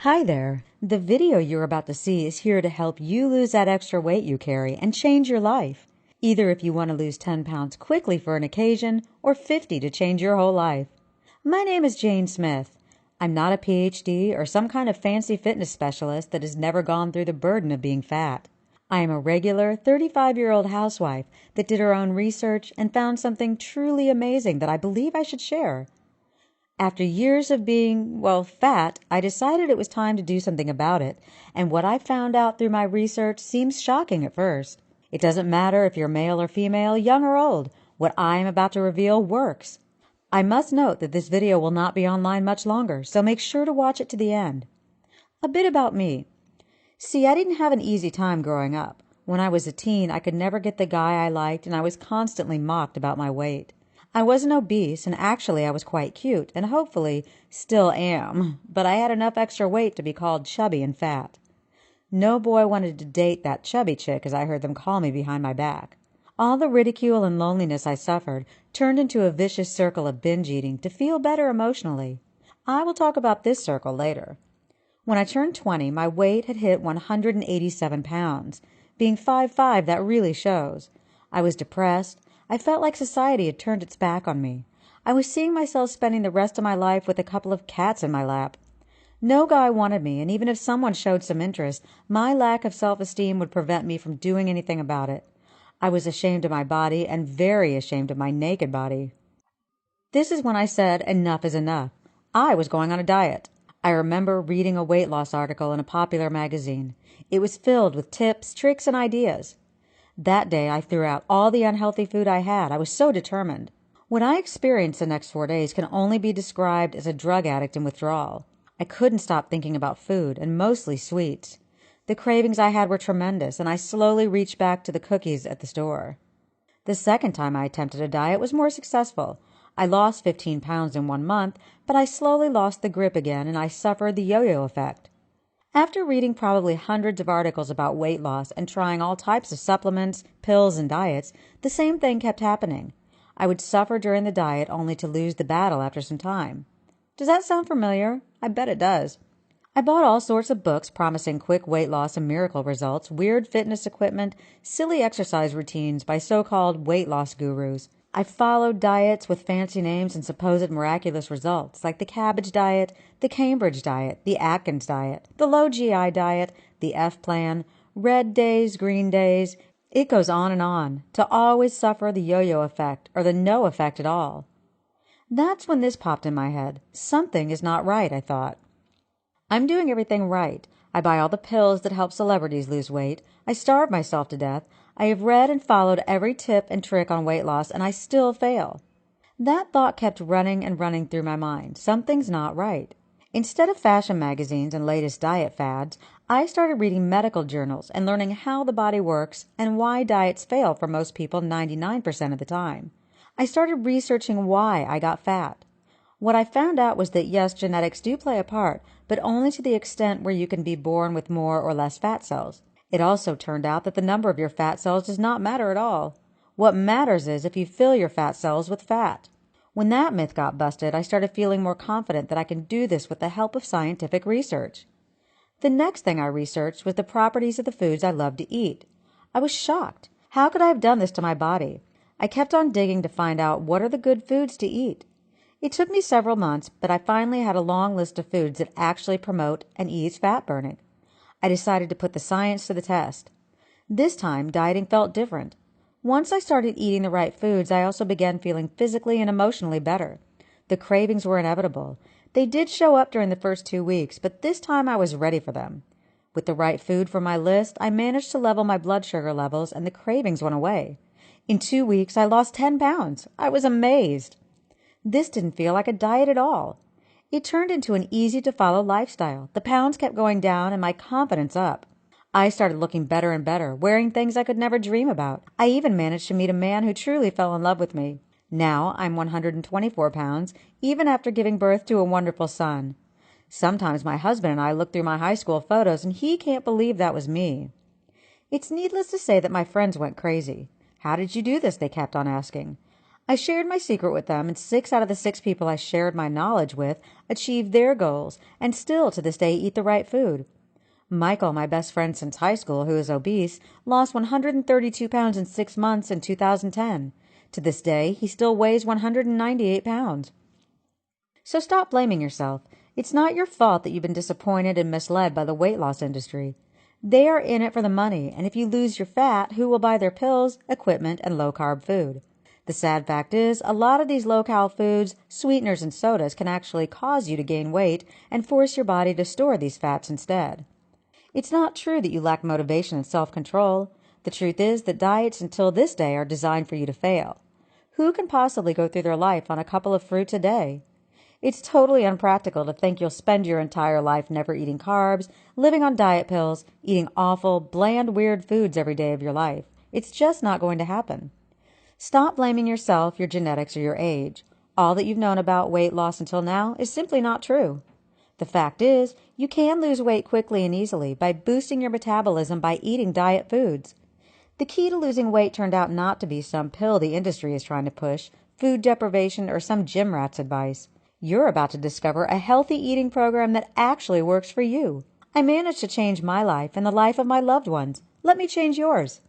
Hi there. The video you're about to see is here to help you lose that extra weight you carry and change your life. Either if you want to lose 10 pounds quickly for an occasion or 50 to change your whole life. My name is Jane Smith. I'm not a PhD or some kind of fancy fitness specialist that has never gone through the burden of being fat. I am a regular 35-year-old housewife that did her own research and found something truly amazing that I believe I should share. After years of being, fat, I decided it was time to do something about it, and what I found out through my research seems shocking at first. It doesn't matter if you're male or female, young or old. What I am about to reveal works. I must note that this video will not be online much longer, so make sure to watch it to the end. A bit about me. See, I didn't have an easy time growing up. When I was a teen, I could never get the guy I liked, and I was constantly mocked about my weight. I wasn't obese, and actually I was quite cute, and hopefully still am, but I had enough extra weight to be called chubby and fat. No boy wanted to date that chubby chick, as I heard them call me behind my back. All the ridicule and loneliness I suffered turned into a vicious circle of binge eating to feel better emotionally. I will talk about this circle later. When I turned 20, my weight had hit 187 pounds. Being 5'5", that really shows. I was depressed. I felt like society had turned its back on me. I was seeing myself spending the rest of my life with a couple of cats in my lap. No guy wanted me, and even if someone showed some interest, my lack of self-esteem would prevent me from doing anything about it. I was ashamed of my body and very ashamed of my naked body. This is when I said enough is enough. I was going on a diet. I remember reading a weight loss article in a popular magazine. It was filled with tips, tricks, and ideas. That day, I threw out all the unhealthy food I had. I was so determined. What I experienced the next 4 days can only be described as a drug addict in withdrawal. I couldn't stop thinking about food, and mostly sweets. The cravings I had were tremendous, and I slowly reached back to the cookies at the store. The second time I attempted a diet was more successful. I lost 15 pounds in 1 month, but I slowly lost the grip again, and I suffered the yo-yo effect. After reading probably hundreds of articles about weight loss and trying all types of supplements, pills, and diets, the same thing kept happening. I would suffer during the diet only to lose the battle after some time. Does that sound familiar? I bet it does. I bought all sorts of books promising quick weight loss and miracle results, weird fitness equipment, silly exercise routines by so-called weight loss gurus. I followed diets with fancy names and supposed miraculous results, like the Cabbage Diet, the Cambridge Diet, the Atkins Diet, the Low GI Diet, the F Plan, Red Days, Green Days. It goes on, to always suffer the yo-yo effect, or the no effect at all. That's when this popped in my head. Something is not right, I thought. I'm doing everything right. I buy all the pills that help celebrities lose weight. I starve myself to death. I have read and followed every tip and trick on weight loss, and I still fail. That thought kept running and running through my mind. Something's not right. Instead of fashion magazines and latest diet fads, I started reading medical journals and learning how the body works and why diets fail for most people 99% of the time. I started researching why I got fat. What I found out was that yes, genetics do play a part, but only to the extent where you can be born with more or less fat cells. It also turned out that the number of your fat cells does not matter at all. What matters is if you fill your fat cells with fat. When that myth got busted, I started feeling more confident that I can do this with the help of scientific research. The next thing I researched was the properties of the foods I love to eat. I was shocked. How could I have done this to my body? I kept on digging to find out what are the good foods to eat. It took me several months, but I finally had a long list of foods that actually promote and ease fat burning. I decided to put the science to the test. This time, dieting felt different. Once I started eating the right foods, I also began feeling physically and emotionally better. The cravings were inevitable. They did show up during the first 2 weeks, but this time I was ready for them. With the right food for my list, I managed to level my blood sugar levels, and the cravings went away. In 2 weeks, I lost 10 pounds. I was amazed. This didn't feel like a diet at all. It turned into an easy-to-follow lifestyle. The pounds kept going down and my confidence up. I started looking better and better, wearing things I could never dream about. I even managed to meet a man who truly fell in love with me. Now I'm 124 pounds, even after giving birth to a wonderful son. Sometimes my husband and I look through my high school photos and he can't believe that was me. It's needless to say that my friends went crazy. How did you do this? They kept on asking. I shared my secret with them, and 6 out of the 6 people I shared my knowledge with achieved their goals and still to this day eat the right food. Michael, my best friend since high school, who is obese, lost 132 pounds in 6 months in 2010. To this day, he still weighs 198 pounds. So stop blaming yourself. It's not your fault that you've been disappointed and misled by the weight loss industry. They are in it for the money, and if you lose your fat, who will buy their pills, equipment, and low-carb food? The sad fact is, a lot of these low-cal foods, sweeteners, and sodas can actually cause you to gain weight and force your body to store these fats instead. It's not true that you lack motivation and self-control. The truth is that diets until this day are designed for you to fail. Who can possibly go through their life on a couple of fruits a day? It's totally unpractical to think you'll spend your entire life never eating carbs, living on diet pills, eating awful, bland, weird foods every day of your life. It's just not going to happen. Stop blaming yourself, your genetics, or your age. All that you've known about weight loss until now is simply not true. The fact is, you can lose weight quickly and easily by boosting your metabolism by eating diet foods. The key to losing weight turned out not to be some pill the industry is trying to push, food deprivation, or some gym rat's advice. You're about to discover a healthy eating program that actually works for you. I managed to change my life and the life of my loved ones. Let me change yours.